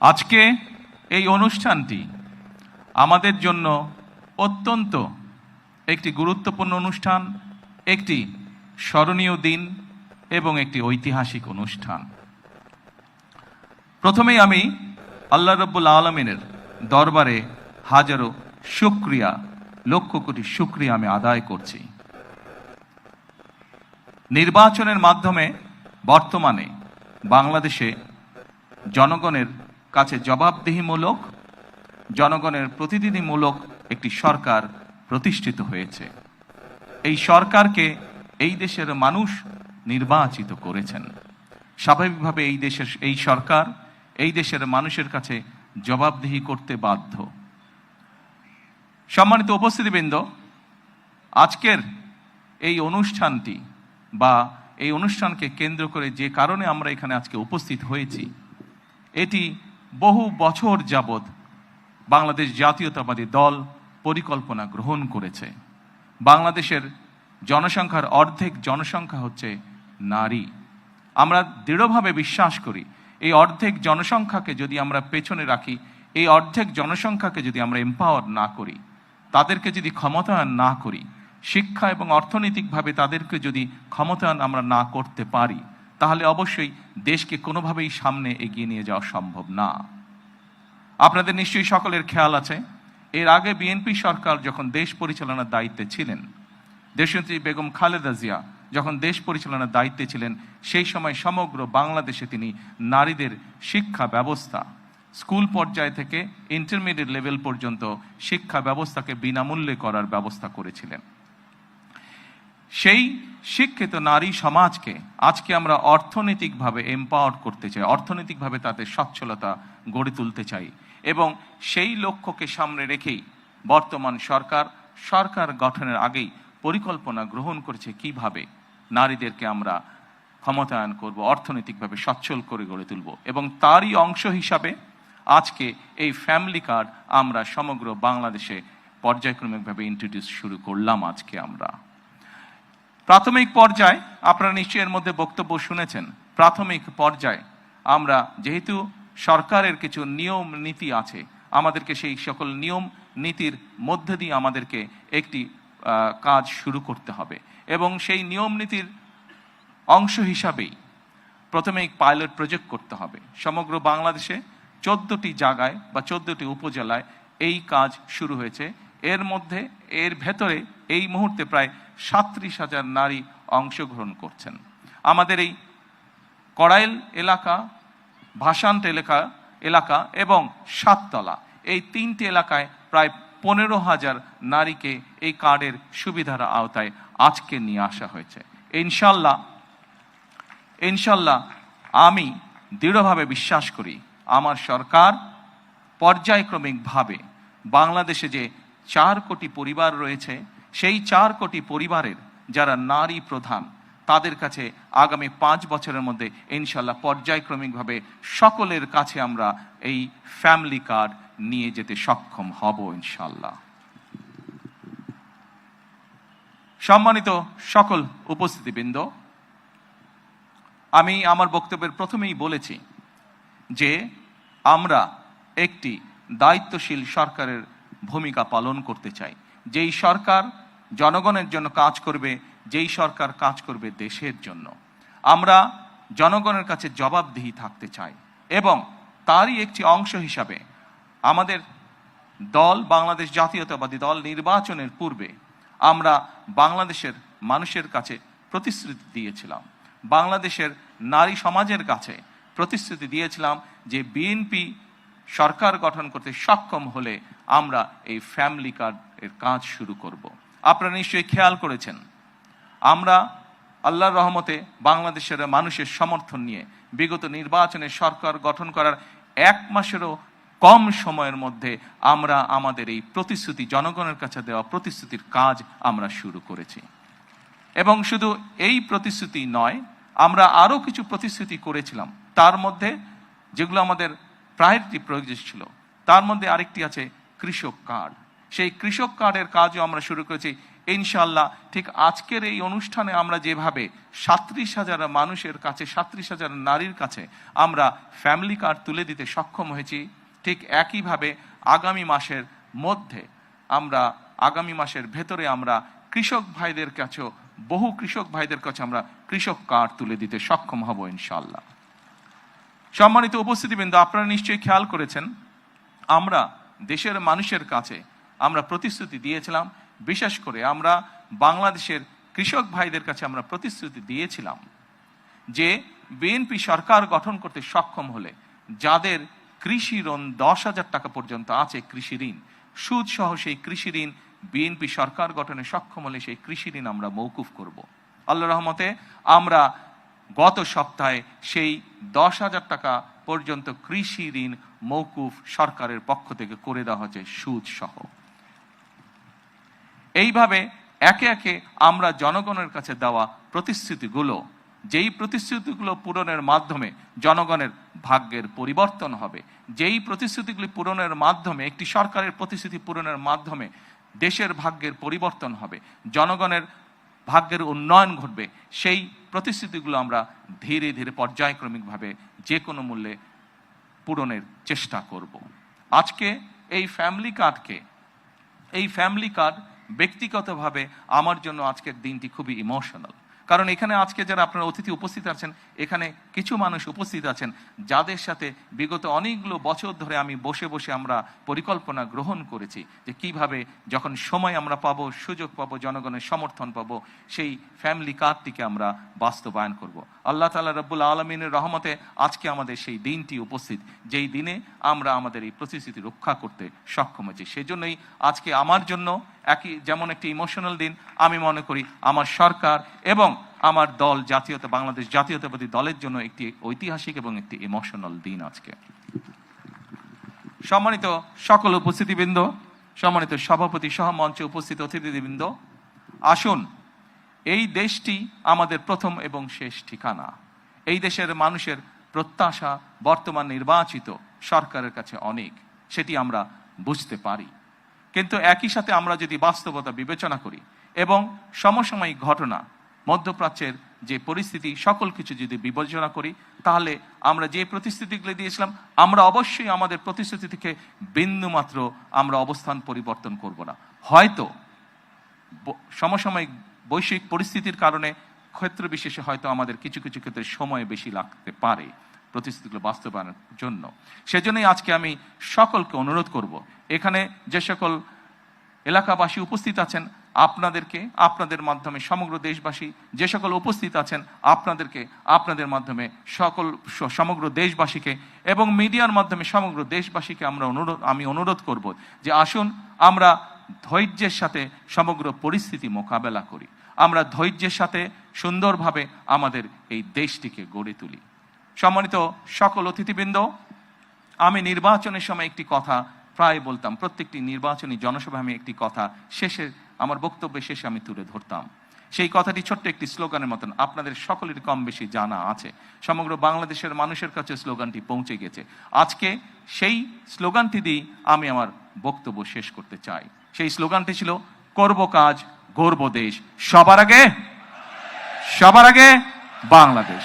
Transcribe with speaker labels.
Speaker 1: আজকে এই অনুষ্ঠানটি আমাদের জন্য অত্যন্ত একটি গুরুত্বপূর্ণ অনুষ্ঠান, একটি স্মরণীয় দিন এবং একটি ঐতিহাসিক অনুষ্ঠান। প্রথমেই আমি আল্লাহ রাব্বুল আলামিনের দরবারে হাজারো শুকরিয়া, লক্ষ কোটি শুকরিয়া আমি আদায় করছি। নির্বাচনের মাধ্যমে বর্তমানে বাংলাদেশে জনগণের কাছে জবাবদিহিমূলক, জনগণের প্রতিনিধিমূলক একটি সরকার প্রতিষ্ঠিত হয়েছে। এই সরকারকে এই দেশের মানুষ নির্বাচিত করেছেন। স্বাভাবিকভাবে এই সরকার এই দেশের মানুষের কাছে জবাবদিহি করতে বাধ্য। সম্মানিত উপস্থিতিবৃন্দ, আজকের এই অনুষ্ঠানটি বা এই অনুষ্ঠানকে কেন্দ্র করে যে কারণে আমরা এখানে আজকে উপস্থিত হয়েছি, এটি বহু বছর যাবৎ বাংলাদেশ জাতীয়তাবাদী দল পরিকল্পনা গ্রহণ করেছে। বাংলাদেশের জনসংখ্যার অর্ধেক জনসংখ্যা হচ্ছে নারী। আমরা দৃঢ়ভাবে বিশ্বাস করি এই অর্ধেক জনসংখ্যাকে যদি আমরা পেছনে রাখি, এই অর্ধেক জনসংখ্যাকে যদি আমরা এম্পাওয়ার না করি, তাদেরকে যদি ক্ষমতায়ন না করি, শিক্ষা এবং অর্থনৈতিকভাবে তাদেরকে যদি ক্ষমতায়ন আমরা না করতে পারি, তাহলে অবশ্যই দেশকে কোনোভাবেই সামনে এগিয়ে নিয়ে যাওয়া সম্ভব না। আপনাদের নিশ্চয়ই সকলের খেয়াল আছে, এর আগে বিএনপি সরকার যখন দেশ পরিচালনার দায়িত্বে ছিলেন, দেশনেত্রী বেগম খালেদা জিয়া যখন দেশ পরিচালনার দায়িত্বে ছিলেন, সেই সময় সমগ্র বাংলাদেশে তিনি নারীদের শিক্ষা ব্যবস্থা, স্কুল পর্যায় থেকে ইন্টারমিডিয়েট লেভেল পর্যন্ত শিক্ষা ব্যবস্থাকে বিনামূল্যে করার ব্যবস্থা করেছিলেন। সেই শিক্ষিত নারী সমাজকে আজকে আমরা অর্থনৈতিকভাবে এম্পাওয়ার করতে চাই, অর্থনৈতিকভাবে তাদের সচ্ছলতা গড়ে তুলতে চাই, এবং সেই লক্ষ্যকে সামনে রেখেই বর্তমান সরকার গঠনের আগেই পরিকল্পনা গ্রহণ করেছে কিভাবে নারীদেরকে আমরা ক্ষমতায়ন করব, অর্থনৈতিকভাবে সচ্ছল করে গড়ে তুলব। এবং তারই অংশ হিসাবে আজকে এই ফ্যামিলি কার্ড আমরা সমগ্র বাংলাদেশে পর্যায়ক্রমিকভাবে ইন্ট্রোডিউস শুরু করলাম। আজকে আমরা প্রাথমিক পর্যায়ে, আপনারা নিশ্চয়ই এর মধ্যে বক্তব্য শুনেছেন, প্রাথমিক পর্যায়ে আমরা যেহেতু সরকারের কিছু নিয়ম নীতি আছে, আমাদেরকে সেই সকল নিয়ম নীতির মধ্যে দিয়ে আমাদেরকে একটি কাজ শুরু করতে হবে, এবং সেই নিয়ম নীতির অংশ হিসাবেই প্রথমে পাইলট প্রজেক্ট করতে হবে। সমগ্র বাংলাদেশে 14টি জায়গায় বা 14টি উপজেলায় এই কাজ শুরু হয়েছে। এর ভেতরে এই মুহূর্তে প্রায় 37,000 নারী অংশগ্রহণ করছেন। আমাদের এই কড়াইল এলাকা, ভাসান্ট এলাকা এবং সাততলা, এই 3টি এলাকায় প্রায় 15,000 নারীকে এই কার্ডের সুবিধার আওতায় আজকে নিয়ে আসা হয়েছে। ইনশাল্লাহ আমি দৃঢ়ভাবে বিশ্বাস করি আমার সরকার পর্যায়ক্রমিকভাবে বাংলাদেশে যে 4 কোটি পরিবার রয়েছে, সেই 4 কোটি পরিবারের যারা নারী প্রধান, তাদের কাছে আগামী 5 বছরের মধ্যে ইনশাল্লাহ পর্যায়ক্রমিকভাবে সকলের কাছে আমরা এই ফ্যামিলি কার্ড নিয়ে যেতে সক্ষম হব ইনশাল্লাহ। সম্মানিত সকল উপস্থিতিবৃন্দ, আমি আমার বক্তব্যের প্রথমেই বলেছি যে আমরা একটি দায়িত্বশীল সরকারের ভূমিকা পালন করতে চাই, যেই সরকার জনগণের জন্য কাজ করবে, যেই সরকার কাজ করবে দেশের জন্য। আমরা জনগণের কাছে জবাবদিহি থাকতে চাই, এবং তারই একটি অংশ হিসাবে আমাদের দল, বাংলাদেশ জাতীয়তাবাদী দল, নির্বাচনের পূর্বে আমরা বাংলাদেশের মানুষের কাছে প্রতিশ্রুতি দিয়েছিলাম, বাংলাদেশের নারী সমাজের কাছে প্রতিশ্রুতি দিয়েছিলাম যে বিএনপি সরকার গঠন করতে সক্ষম হলে আমরা এই ফ্যামিলি কার্ডের কাজ শুরু করব। আপনারা নিশ্চয়ই খেয়াল করেছেন, আমরা আল্লাহর রহমতে বাংলাদেশের মানুষের সমর্থন নিয়ে বিগত নির্বাচনে সরকার গঠন করার 1 মাসেরও কম সময়ের মধ্যে আমরা আমাদের এই প্রতিশ্রুতি, জনগণের কাছে দেওয়া প্রতিশ্রুতির কাজ আমরা শুরু করেছি। এবং শুধু এই প্রতিশ্রুতি নয়, আমরা আরও কিছু প্রতিশ্রুতি করেছিলাম, তার মধ্যে যেগুলো আমাদের প্রায়োরিটি প্রয়োজন ছিল, তার মধ্যে আরেকটি আছে কৃষক কার্ড। সেই কৃষক কার্ডের কাজও আমরা শুরু করেছি। ইনশাআল্লাহ ঠিক আজকের এই অনুষ্ঠানে আমরা যেভাবে 37,000 মানুষের কাছে, 37,000 নারীর কাছে আমরা ফ্যামিলি কার্ড তুলে দিতে সক্ষম হয়েছি, ঠিক একইভাবে আগামী মাসের মধ্যে আগামী মাসের ভেতরে আমরা কৃষক ভাইদের কাছেও, বহু কৃষক ভাইদের কাছে আমরা কৃষক কার্ড তুলে দিতে সক্ষম হব ইনশাআল্লাহ। সম্মানিত উপস্থিতিবৃন্দ, আপনারা নিশ্চয়ই খেয়াল করেছেন আমরা দেশের মানুষের কাছে আমরা প্রতিশ্রুতি দিয়েছিলাম, বিশেষ করে আমরা বাংলাদেশের কৃষক ভাইদের কাছে আমরা প্রতিশ্রুতি দিয়েছিলাম যে বিএনপি সরকার গঠন করতে সক্ষম হলে যাদের কৃষি ঋণ 10,000 টাকা পর্যন্ত আছে, কৃষি ঋণ সুদ সহ, সেই কৃষি ঋণ বিএনপি সরকার গঠনে সক্ষম হলে সেই কৃষি ঋণ আমরা মওকুফ করব। আল্লাহর রহমতে আমরা গত সপ্তাহে সেই 10,000 টাকা পর্যন্ত কৃষি ঋণ মওকুফ সরকারের পক্ষ থেকে করে দেওয়া হয়েছে সুদ সহ। এইভাবে একে একে আমরা জনগণের কাছে দেওয়া প্রতিশ্রুতিগুলো, যেই প্রতিশ্রুতিগুলো পূরণের মাধ্যমে জনগণের ভাগ্যের পরিবর্তন হবে, যেই প্রতিশ্রুতিগুলি পূরণের মাধ্যমে, একটি সরকারের প্রতিশ্রুতি পূরণের মাধ্যমে দেশের ভাগ্যের পরিবর্তন হবে, জনগণের ভাগ্যের উন্নয়ন ঘটবে, সেই প্রতিশ্রুতিগুলো আমরা ধীরে ধীরে পর্যায়ক্রমিকভাবে যে কোনো মূল্যে পূরণের চেষ্টা করব। আজকে এই ফ্যামিলি কার্ড ব্যক্তিগতভাবে আমার জন্য আজকের দিনটি খুবই ইমোশনাল। কারণ এখানে আজকে যারা আপনারা অতিথি উপস্থিত আছেন, এখানে কিছু মানুষ উপস্থিত আছেন যাদের সাথে বিগত অনেকগুলো বছর ধরে আমি বসে বসে আমরা পরিকল্পনা গ্রহণ করেছি যে কিভাবে যখন সময় আমরা পাবো, সুযোগ পাবো, জনগণের সমর্থন পাবো, সেই ফ্যামিলি কার্ডটিকে আমরা বাস্তবায়ন করব। আল্লাহ তাআলা রব্বুল আলামিনের রহমতে আজকে আমাদের সেই দিনটি উপস্থিত, যেই দিনে আমরা আমাদের এই প্রতিশ্রুতি রক্ষা করতে সক্ষম হয়েছি। সেজন্যই আজকে আমার জন্য যেমন একটি ইমোশনাল দিন, আমি মনে করি আমার সরকার এবং আমার দল বাংলাদেশ জাতীয়তাবাদী দলের জন্য একটি ঐতিহাসিক এবং একটি ইমোশনাল দিন আজকে। সম্মানিত সকল উপস্থিতিবৃন্দ, সম্মানিত সভাপতি সহ মঞ্চে উপস্থিত অতিথিবৃন্দ, আসুন, এই দেশটি আমাদের প্রথম এবং শেষ ঠিকানা। এই দেশের মানুষের প্রত্যাশা বর্তমান নির্বাচিত সরকারের কাছে অনেক, সেটি আমরা বুঝতে পারি। কিন্তু একই সাথে আমরা যদি বাস্তবতা বিবেচনা করি এবং সমসাময়িক ঘটনা, মধ্যপ্রাচ্যের যে পরিস্থিতি, সকল কিছু যদি বিবেচনা করি, তাহলে আমরা যে প্রতিশ্রুতিগুলি দিয়েছিলাম, আমরা অবশ্যই আমাদের প্রতিশ্রুতি থেকে বিন্দুমাত্র আমরা অবস্থান পরিবর্তন করব না। হয়তো সমসাময়িক বৈশ্বিক পরিস্থিতির কারণে ক্ষেত্র বিশেষে হয়তো আমাদের কিছু কিছু ক্ষেত্রে সময় বেশি লাগতে পারে প্রতিশ্রুতিগুলো বাস্তবায়নের জন্য। সেজন্যই আজকে আমি সকলকে অনুরোধ করব, এখানে যে সকল এলাকাবাসী উপস্থিত আছেন, আপনাদের মাধ্যমে সমগ্র দেশবাসী যে সকল উপস্থিত আছেন, আপনাদের মাধ্যমে সমগ্র দেশবাসীকে এবং মিডিয়ার মাধ্যমে সমগ্র দেশবাসীকে আমি অনুরোধ করব যে আসুন আমরা ধৈর্যের সাথে সমগ্র পরিস্থিতি মোকাবেলা করি, আমরা ধৈর্যের সাথে সুন্দরভাবে আমাদের এই দেশটিকে গড়ে তুলি। সম্মানিত সকল অতিথিবৃন্দ, আমি নির্বাচনের সময় একটি কথা প্রায় বলতাম, প্রত্যেকটি নির্বাচনী জনসভায় আমি একটি কথা আমার বক্তব্যের শেষে আমি তুলে ধরতাম। সেই কথাটি ছোট্ট একটি স্লোগানের মতন, আপনাদের সকলের কম বেশি জানা আছে, সমগ্র বাংলাদেশের মানুষের কাছে স্লোগানটি পৌঁছে গেছে। আজকে সেই স্লোগানটি দিয়ে আমি আমার বক্তব্য শেষ করতে চাই। সেই স্লোগানটি ছিল, করব কাজ, গড়ব দেশ, সবার আগে বাংলাদেশ।